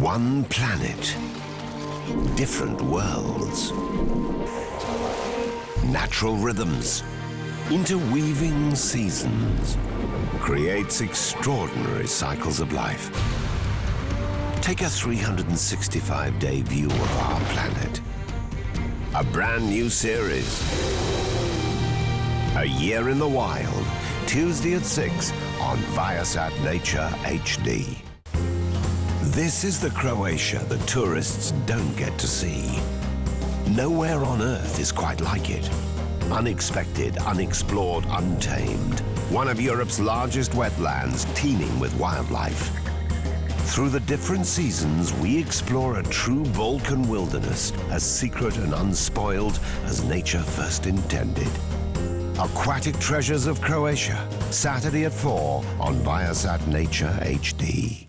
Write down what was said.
One planet, different worlds, natural rhythms, interweaving seasons, creates extraordinary cycles of life. Take a 365-day view of our planet. A brand new series. A Year in the Wild, Tuesday at 6 on Viasat Nature HD. This is the Croatia that tourists don't get to see. Nowhere on Earth is quite like it. Unexpected, unexplored, untamed. One of Europe's largest wetlands, teeming with wildlife. Through the different seasons, we explore a true Balkan wilderness, as secret and unspoiled as nature first intended. Aquatic Treasures of Croatia, Saturday at 4 on Viasat Nature HD.